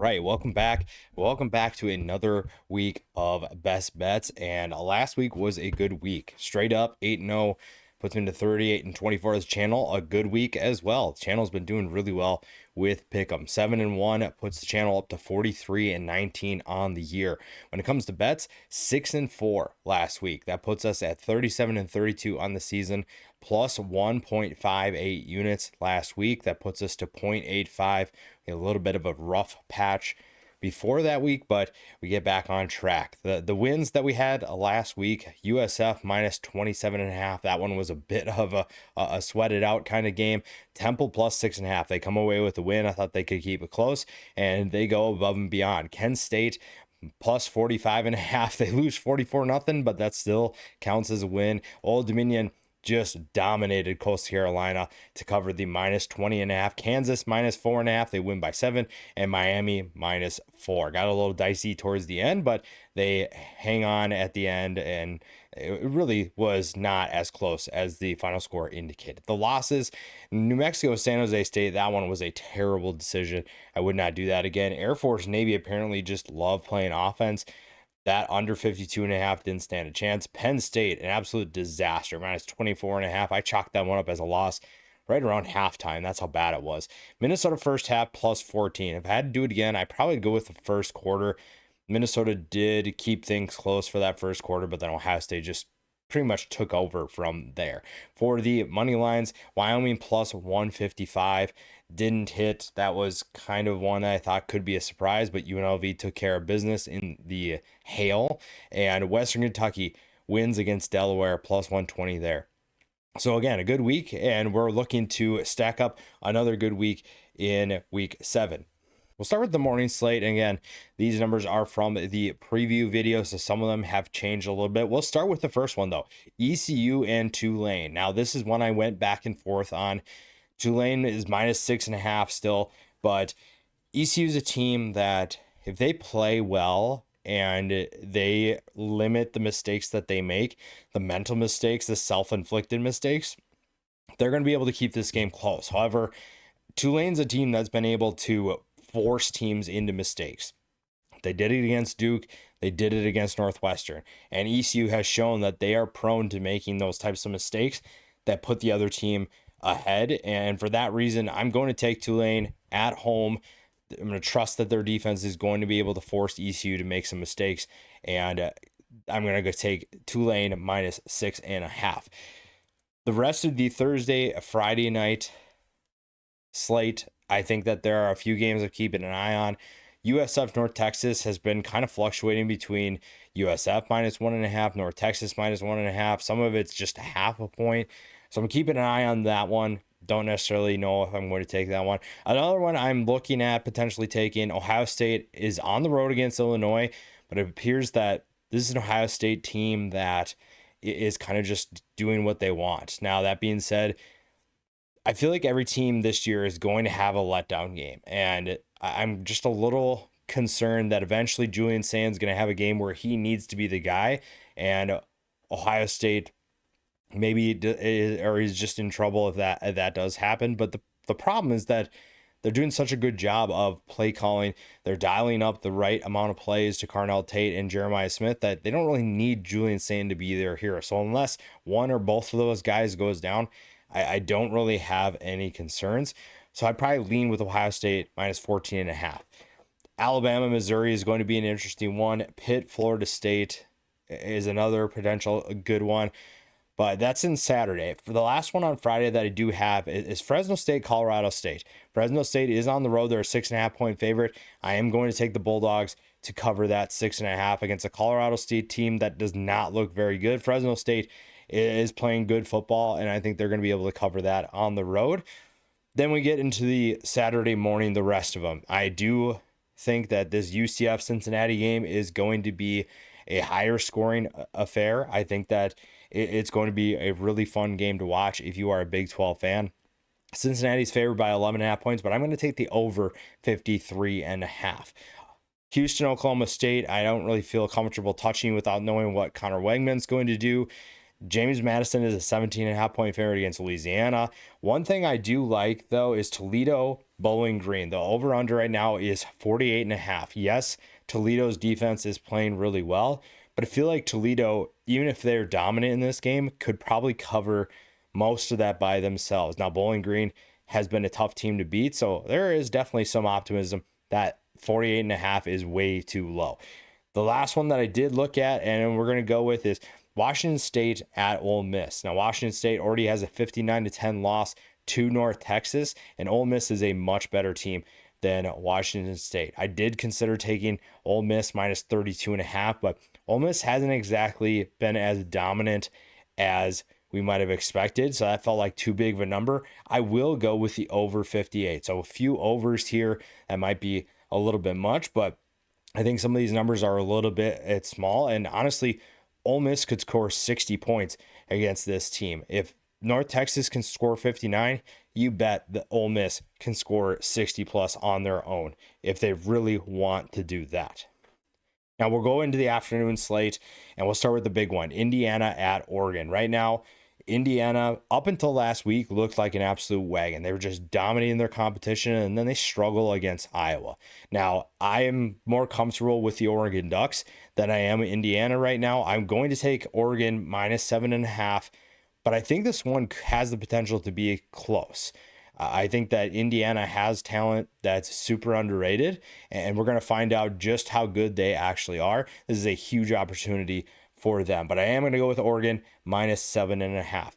right, welcome back. Welcome back to another week of best bets. And last week was a good week. Straight up 8-0 puts me into 38-24 as channel. A good week as well. The channel's been doing really well with Pick'em. 7-1 puts the channel up to 43-19 on the year. When it comes to bets, 6-4 last week. That puts us at 37-32 on the season, plus 1.58 units last week. That puts us to 0.85. A little bit of a rough patch before that week, but we get back on track. The wins that we had last week, USF minus 27.5. That one was a bit of a sweated out kind of game. Temple plus 6.5. They come away with the win. I thought they could keep it close, and they go above and beyond. Kent State plus 45.5. They lose 44-0, but that still counts as a win. Old Dominion just dominated Coastal Carolina to cover the minus 20.5. Kansas minus 4.5. They win by 7, and Miami minus 4. Got a little dicey towards the end, but they hang on at the end, and it really was not as close as the final score indicated. The losses, New Mexico, San Jose State, that one was a terrible decision. I would not do that again. Air Force, Navy apparently just love playing offense. That under 52.5 didn't stand a chance. Penn State, an absolute disaster, minus 24.5. I chalked that one up as a loss right around halftime. That's how bad it was. Minnesota first half plus 14. If I had to do it again, I'd probably go with the first quarter. Minnesota did keep things close for that first quarter, but then Ohio State just pretty much took over from there. For the money lines, Wyoming plus 155 didn't hit. That was kind of one that I thought could be a surprise, but UNLV took care of business in the hail, and Western Kentucky wins against Delaware plus 120 there. So again, a good week, and we're looking to stack up another good week in week 7. We'll start with the morning slate. And again, these numbers are from the preview video, so some of them have changed a little bit. We'll start with the first one, though. ECU and Tulane. Now, this is one I went back and forth on. Tulane is minus 6.5 still, but ECU is a team that if they play well and they limit the mistakes that they make, the mental mistakes, the self-inflicted mistakes, they're going to be able to keep this game close. However, Tulane's a team that's been able to force teams into mistakes. They did it against Duke. They did it against Northwestern. And ECU has shown that they are prone to making those types of mistakes that put the other team ahead. And for that reason, I'm going to take Tulane at home. I'm going to trust that their defense is going to be able to force ECU to make some mistakes. And I'm going to go take Tulane minus 6.5. The rest of the Thursday, Friday night slate, I think that there are a few games I'm keeping an eye on. USF North Texas has been kind of fluctuating between USF minus 1.5, North Texas minus 1.5. Some of it's just a half a point. So I'm keeping an eye on that one. Don't necessarily know if I'm going to take that one. Another one I'm looking at potentially taking, Ohio State is on the road against Illinois, but it appears that this is an Ohio State team that is kind of just doing what they want. Now, that being said, I feel like every team this year is going to have a letdown game, and I'm just a little concerned that eventually Julian Sand's going to have a game where he needs to be the guy, and Ohio State maybe he's just in trouble if that does happen. But the problem is that they're doing such a good job of play calling. They're dialing up the right amount of plays to Carnell Tate and Jeremiah Smith that they don't really need Julian Sand to be their hero. So unless one or both of those guys goes down, I don't really have any concerns. So I'd probably lean with Ohio State minus 14.5. Alabama, Missouri is going to be an interesting one. Pitt, Florida State is another potential good one. But that's in Saturday. For the last one on Friday that I do have is Fresno State, Colorado State. Fresno State is on the road. They're a 6.5 point favorite. I am going to take the Bulldogs to cover that 6.5 against a Colorado State team that does not look very good. Fresno State is playing good football, and I think they're going to be able to cover that on the road. Then we get into the Saturday morning, the rest of them. I do think that this UCF-Cincinnati game is going to be a higher scoring affair. I think that it's going to be a really fun game to watch if you are a Big 12 fan. Cincinnati's favored by 11.5 points, but I'm going to take the over 53.5. Houston, Oklahoma State, I don't really feel comfortable touching without knowing what Connor Wegman's going to do. James Madison is a 17.5 point favorite against Louisiana. One thing I do like, though, is Toledo Bowling Green. The over-under right now is 48.5. Yes, Toledo's defense is playing really well, but I feel like Toledo, even if they're dominant in this game, could probably cover most of that by themselves. Now, Bowling Green has been a tough team to beat, so there is definitely some optimism that 48.5 is way too low. The last one that I did look at, and we're going to go with, is Washington State at Ole Miss. Now, Washington State already has a 59-10 loss to North Texas, and Ole Miss is a much better team than Washington State. I did consider taking Ole Miss minus 32.5, but Ole Miss hasn't exactly been as dominant as we might have expected, so that felt like too big of a number. I will go with the over 58. So a few overs here. That might be a little bit much, but I think some of these numbers are a little bit small. And honestly, Ole Miss could score 60 points against this team. If North Texas can score 59, you bet that Ole Miss can score 60 plus on their own if they really want to do that. Now we'll go into the afternoon slate, and we'll start with the big one, Indiana at Oregon. Right now, Indiana, up until last week, looked like an absolute wagon. They were just dominating their competition, and then they struggle against Iowa. Now, I am more comfortable with the Oregon Ducks than I am Indiana right now. I'm going to take Oregon minus 7.5, but I think this one has the potential to be close. I think that Indiana has talent that's super underrated, and we're going to find out just how good they actually are. This is a huge opportunity for them, but I am going to go with Oregon minus 7.5.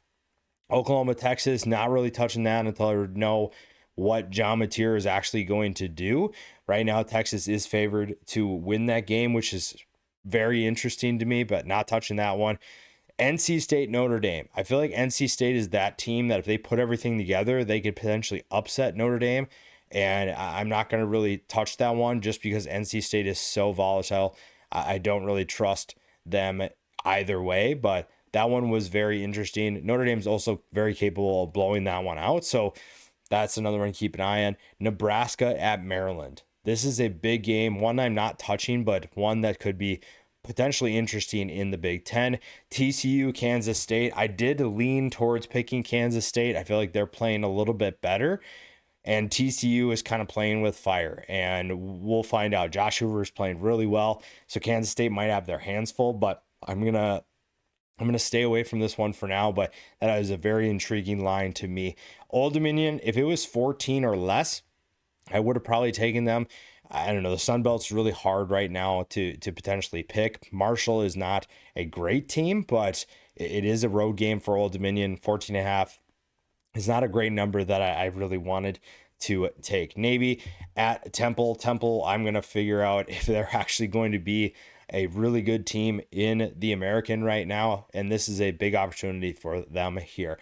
Oklahoma, Texas, not really touching that until I know what John Mateer is actually going to do. Right now, Texas is favored to win that game, which is very interesting to me, but not touching that one. NC State, Notre Dame. I feel like NC State is that team that if they put everything together, they could potentially upset Notre Dame. And I'm not going to really touch that one just because NC State is so volatile. I don't really trust them either way, but that one was very interesting. Notre Dame's also very capable of blowing that one out. So that's another one to keep an eye on. Nebraska at Maryland. This is a big game, one I'm not touching, but one that could be potentially interesting in the Big Ten. TCU, Kansas State. I did lean towards picking Kansas State. I feel like they're playing a little bit better, and TCU is kind of playing with fire, and we'll find out. Josh Hoover is playing really well, so Kansas State might have their hands full, but I'm gonna stay away from this one for now, but that is a very intriguing line to me. Old Dominion, if it was 14 or less, I would have probably taken them. I don't know. The Sun Belt's really hard right now to potentially pick. Marshall is not a great team, but it is a road game for Old Dominion. 14.5 is not a great number that I really wanted to take. Navy at Temple. Temple, I'm going to figure out if they're actually going to be a really good team in the American right now, and this is a big opportunity for them here.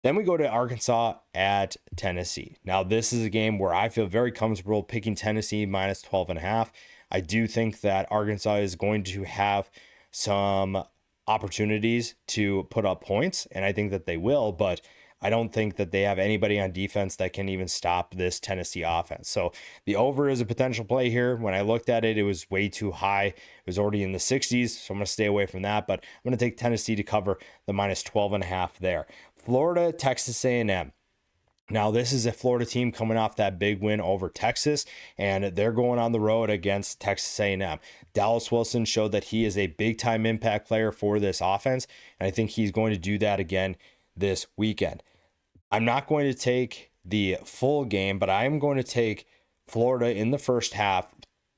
Then we go to Arkansas at Tennessee. Now, this is a game where I feel very comfortable picking Tennessee minus 12.5. I do think that Arkansas is going to have some opportunities to put up points, and I think that they will, but I don't think that they have anybody on defense that can even stop this Tennessee offense. So the over is a potential play here. When I looked at it, it was way too high. It was already in the 60s, so I'm going to stay away from that, but I'm going to take Tennessee to cover the minus 12.5 there. Florida, Texas A&M. Now, this is a Florida team coming off that big win over Texas, and they're going on the road against Texas A&M. Dallas Wilson showed that he is a big-time impact player for this offense, and I think he's going to do that again this weekend. I'm not going to take the full game, but I'm going to take Florida in the first half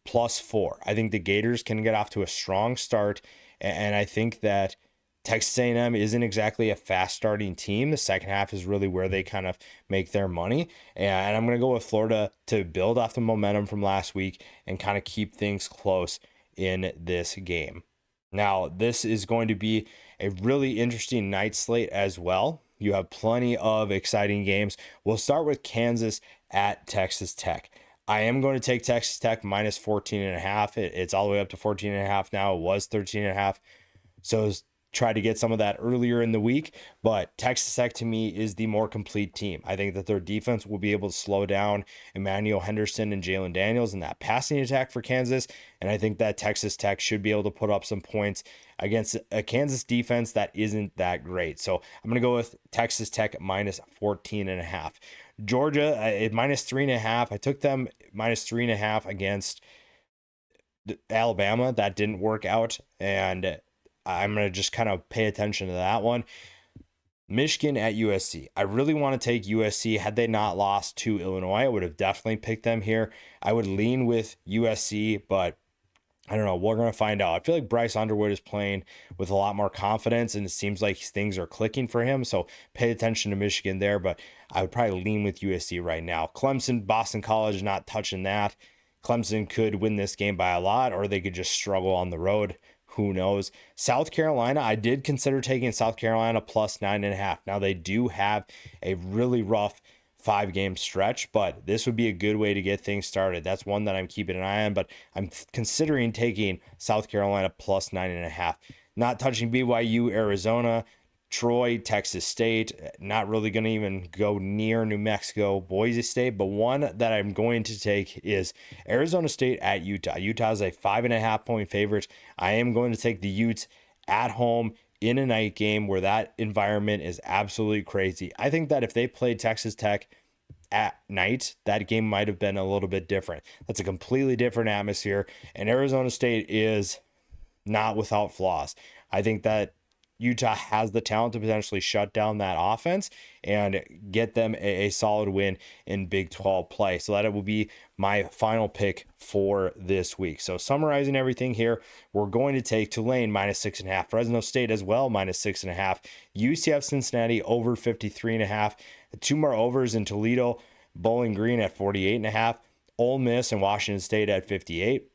+4. I think the Gators can get off to a strong start, and I think that Texas A&M isn't exactly a fast starting team. The second half is really where they kind of make their money. And I'm going to go with Florida to build off the momentum from last week and kind of keep things close in this game. Now, this is going to be a really interesting night slate as well. You have plenty of exciting games. We'll start with Kansas at Texas Tech. I am going to take Texas Tech minus 14.5. It's all the way up to 14.5 now. It was 13.5. So try to get some of that earlier in the week. But Texas Tech to me is the more complete team. I think that their defense will be able to slow down Emmanuel Henderson and Jalen Daniels in that passing attack for Kansas. And I think that Texas Tech should be able to put up some points against a Kansas defense that isn't that great. So I'm going to go with Texas Tech minus 14.5. Georgia at minus 3.5. I took them minus 3.5 against Alabama. That didn't work out, and I'm going to just kind of pay attention to that one. Michigan at USC. I really want to take USC. Had they not lost to Illinois, I would have definitely picked them here. I would lean with USC, but I don't know. We're going to find out. I feel like Bryce Underwood is playing with a lot more confidence, and it seems like things are clicking for him. So pay attention to Michigan there, but I would probably lean with USC right now. Clemson, Boston College, not touching that. Clemson could win this game by a lot, or they could just struggle on the road. Who knows? South Carolina, I did consider taking South Carolina plus 9.5. Now, they do have a really rough 5-game stretch, but this would be a good way to get things started. That's one that I'm keeping an eye on, but I'm considering taking South Carolina plus 9.5. Not touching BYU, Arizona, Troy, Texas State. Not really going to even go near New Mexico, Boise State, but one that I'm going to take is Arizona State at Utah. Utah is a 5.5 point favorite. I am going to take the Utes at home in a night game where that environment is absolutely crazy. I think that if they played Texas Tech at night, that game might have been a little bit different. That's a completely different atmosphere, and Arizona State is not without flaws. I think that Utah has the talent to potentially shut down that offense and get them a solid win in Big 12 play. So that it will be my final pick for this week. So summarizing everything here, we're going to take Tulane minus 6.5, Fresno State as well minus 6.5, UCF-Cincinnati over 53.5, 2 more overs in Toledo, Bowling Green at 48.5, Ole Miss and Washington State at 58.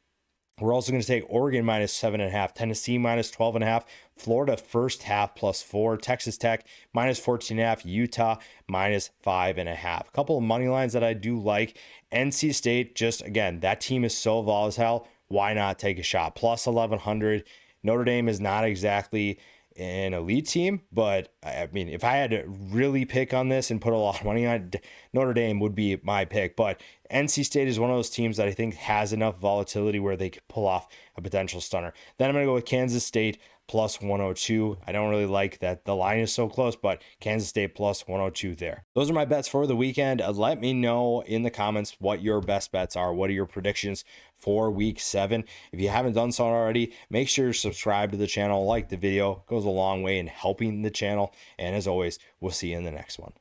We're also going to take Oregon minus 7.5, Tennessee minus 12.5, Florida first half plus 4, Texas Tech minus 14.5, Utah minus 5.5. A couple of money lines that I do like. NC State, just again, that team is so volatile. Why not take a shot? Plus 1,100. Notre Dame is not exactly an elite team, but I mean, if I had to really pick on this and put a lot of money on it, Notre Dame would be my pick. But NC State is one of those teams that I think has enough volatility where they could pull off a potential stunner. Then I'm going to go with Kansas State plus 102. I don't really like that the line is so close, but Kansas State plus 102 there. Those are my bets for the weekend. Let me know in the comments what your best bets are. What are your predictions for week 7? If you haven't done so already, make sure to subscribe to the channel, like the video. It goes a long way in helping the channel. And as always, we'll see you in the next one.